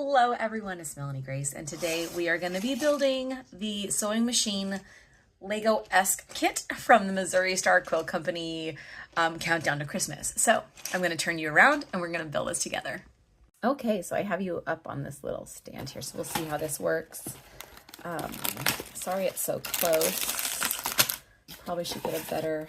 Hello everyone, it's Melanie Grace, and today we are going to be building the sewing machine Lego-esque kit from the Missouri Star Quilt Company Countdown to Christmas. So I'm going to turn you around and we're going to build this together. Okay, so I have you up on this little stand here, so we'll see how this works. Sorry it's so close. Probably should get a better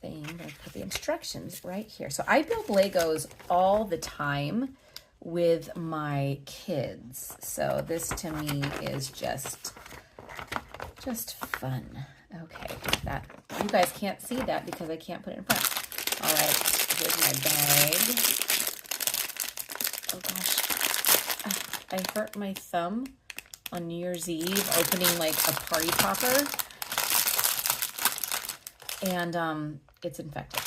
thing. I put the instructions right here. So I build Legos all the time with my kids. So this to me is just fun. Okay, that you guys can't see that because I can't put it in front. All right, here's my bag. Oh gosh, I hurt my thumb on New Year's Eve opening like a party popper, and it's infected.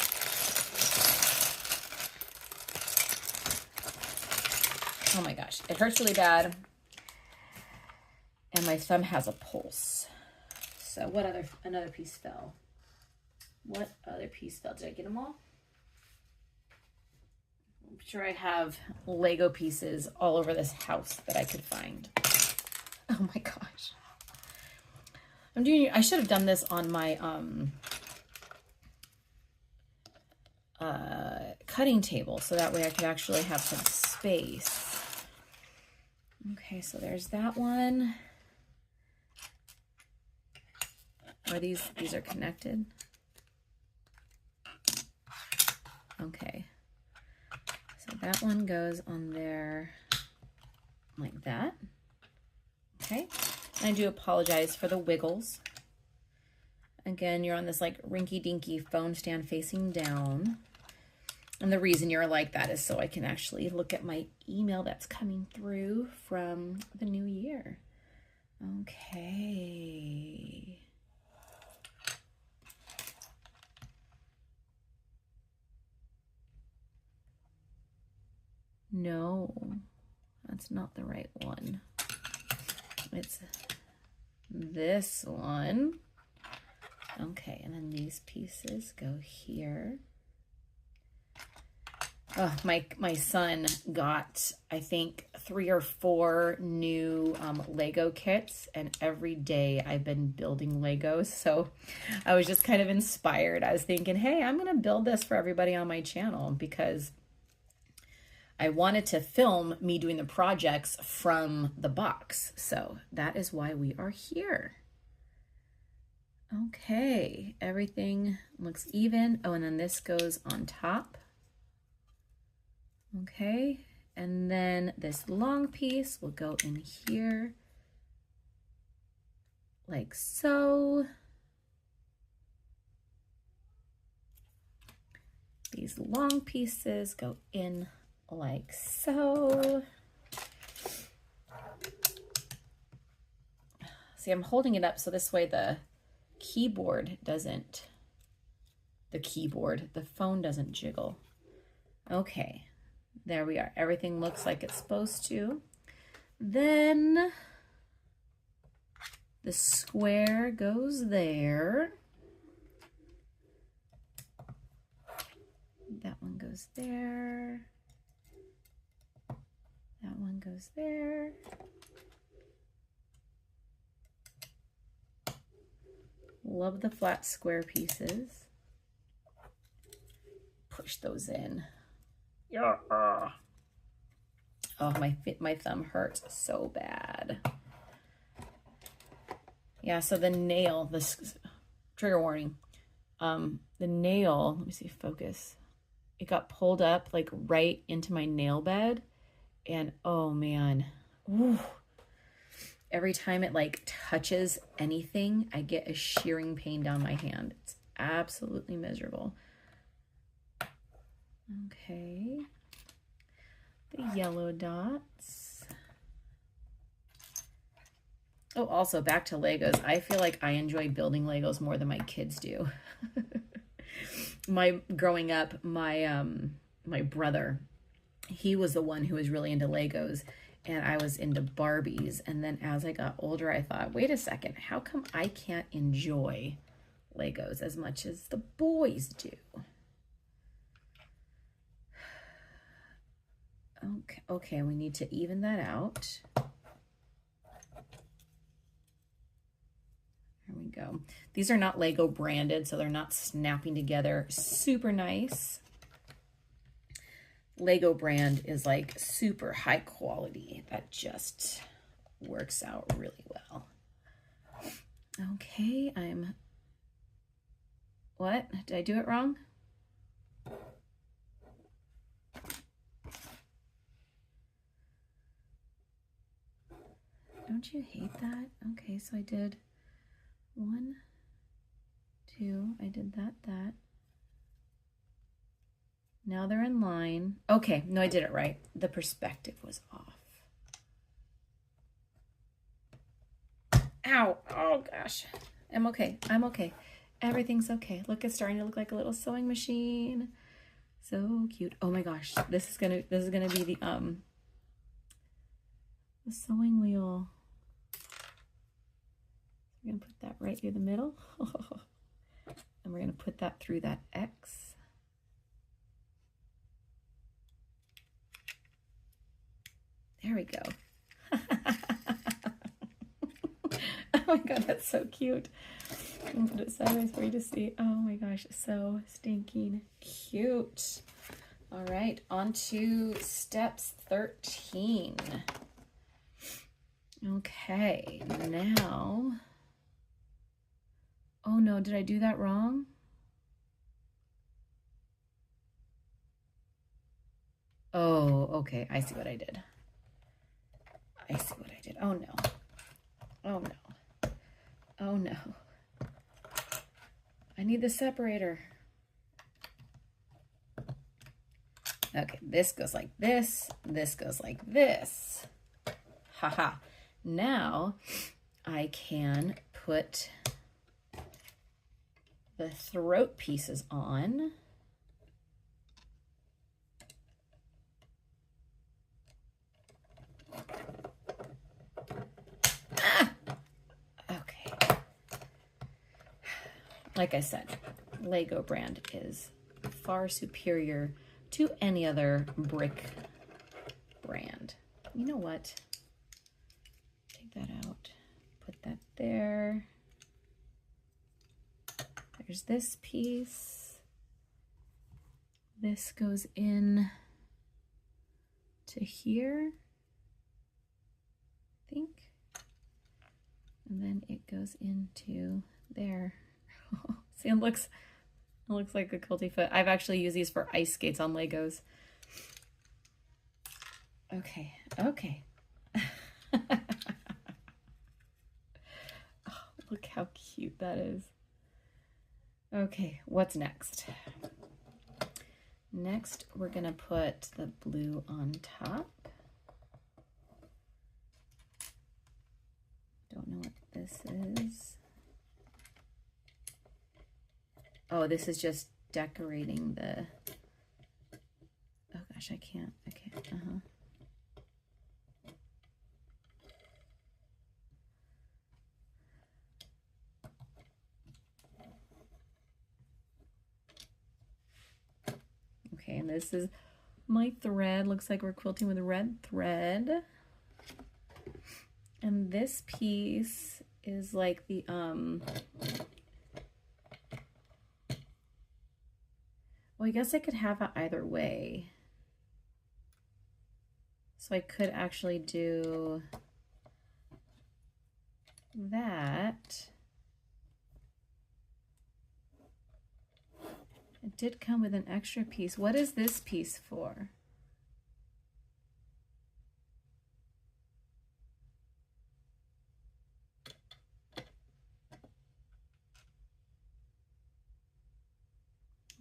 Oh my gosh, it hurts really bad, and my thumb has a pulse. So what another piece fell? What other piece fell? Did I get them all? I'm sure I have Lego pieces all over this house that I could find. Oh my gosh. I should have done this on my cutting table, so that way I could actually have some space. Okay, so there's that one. Are these are connected? Okay. So that one goes on there like that. Okay. And I do apologize for the wiggles. Again, you're on this like rinky-dinky phone stand facing down. And the reason you're like that is so I can actually look at my email that's coming through from the new year. Okay. No, that's not the right one. It's this one. Okay, and then these pieces go here. Oh, my son got, I think, 3 or 4 new Lego kits, and every day I've been building Legos, so I was just kind of inspired. I was thinking, hey, I'm going to build this for everybody on my channel because I wanted to film me doing the projects from the box. So that is why we are here. Okay, everything looks even. Oh, and then this goes on top. Okay, and then this long piece will go in here like so. These long pieces go in like so. See, I'm holding it up so this way the phone doesn't jiggle. Okay, there we are. Everything looks like it's supposed to. Then the square goes there. That one goes there. That one goes there. Love the flat square pieces. Push those in. Yeah. Oh, my thumb hurts so bad. Yeah, so the nail, this trigger warning. The nail, let me see, focus. It got pulled up like right into my nail bed, and oh man, ooh. Every time it like touches anything, I get a shearing pain down my hand. It's absolutely miserable. Okay, the yellow dots. Oh, also back to Legos. I feel like I enjoy building Legos more than my kids do. Growing up, my brother, he was the one who was really into Legos, and I was into Barbies. And then as I got older, I thought, wait a second, how come I can't enjoy Legos as much as the boys do? Okay, we need to even that out. There we go. These are not Lego branded, so they're not snapping together super nice. Lego brand is like super high quality. That just works out really well. Okay, what? Did I do it wrong? Don't you hate that? Okay, so I did 1, 2, I did that. Now they're in line. Okay, no, I did it right. The perspective was off. Ow, oh gosh. I'm okay, Everything's okay. Look, it's starting to look like a little sewing machine. So cute. Oh my gosh, this is gonna be the sewing wheel. We're gonna put that right through the middle. And we're gonna put that through that X. There we go. Oh my god, that's so cute. I'm gonna put it sideways for you to see. Oh my gosh, so stinking cute. All right, on to steps 13. Okay, now, oh no, did I do that wrong? Oh, okay, I see what I did. Oh no. Oh no. Oh no. I need the separator. Okay, this goes like this. This goes like this. Haha. Now I can put the throat pieces on. Okay. Like I said, Lego brand is far superior to any other brick brand. You know what? Take that out, put that there. There's this piece. This goes in to here, I think. And then it goes into there. See, it looks like a quilty foot. I've actually used these for ice skates on Legos. Okay. Oh, look how cute that is. Okay, what's next? Next, we're gonna put the blue on top. Don't know what this is. Oh, this is just decorating the, oh gosh, I can't, Okay, and this is my thread. Looks like we're quilting with red thread. And this piece is like the, well, I guess I could have it either way. So I could actually do that. It did come with an extra piece. What is this piece for?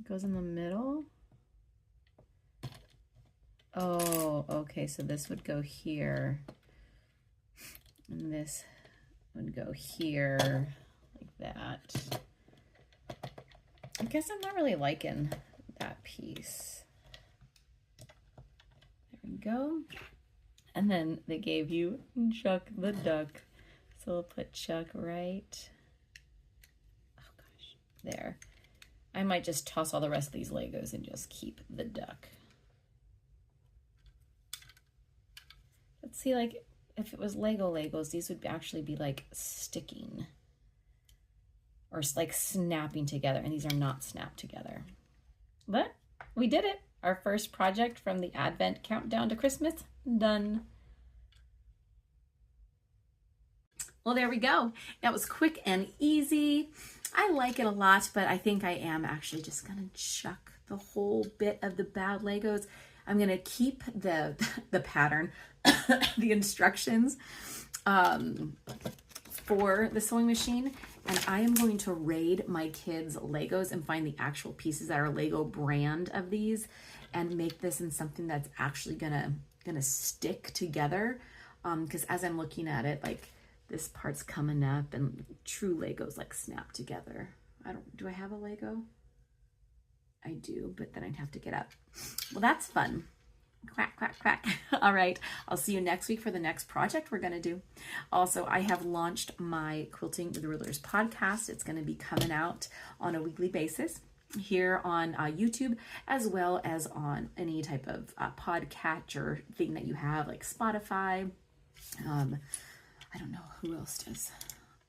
It goes in the middle. Oh, okay, so this would go here. And this would go here, like that. I guess I'm not really liking that piece. There we go. And then they gave you Chuck the Duck. So we'll put Chuck right, oh gosh, there. I might just toss all the rest of these Legos and just keep the duck. let's see, like if it was Legos, these would actually be like sticking or like snapping together, and these are not snapped together. But we did it. Our first project from the Advent countdown to Christmas, done. Well, there we go. That was quick and easy. I like it a lot, but I think I am actually just gonna chuck the whole bit of the bad Legos. I'm gonna keep the pattern, the instructions for the sewing machine, and I am going to raid my kids' Legos and find the actual pieces that are Lego brand of these and make this in something that's actually gonna stick together. Because as I'm looking at it, like this part's coming up and true Legos like snap together. Do I have a Lego? I do, but then I'd have to get up. Well, that's fun. Quack, quack, quack. All right. I'll see you next week for the next project we're going to do. Also, I have launched my Quilting with Rulers podcast. It's going to be coming out on a weekly basis here on YouTube, as well as on any type of podcatcher thing that you have, like Spotify. I don't know who else does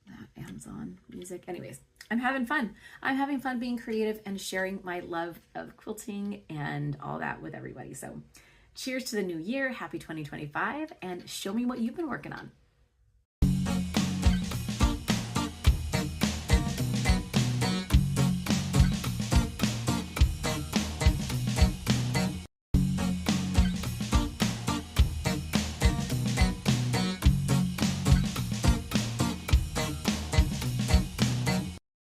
that, Amazon Music. Anyways, I'm having fun. I'm having fun being creative and sharing my love of quilting and all that with everybody. So cheers to the new year. Happy 2025, and show me what you've been working on.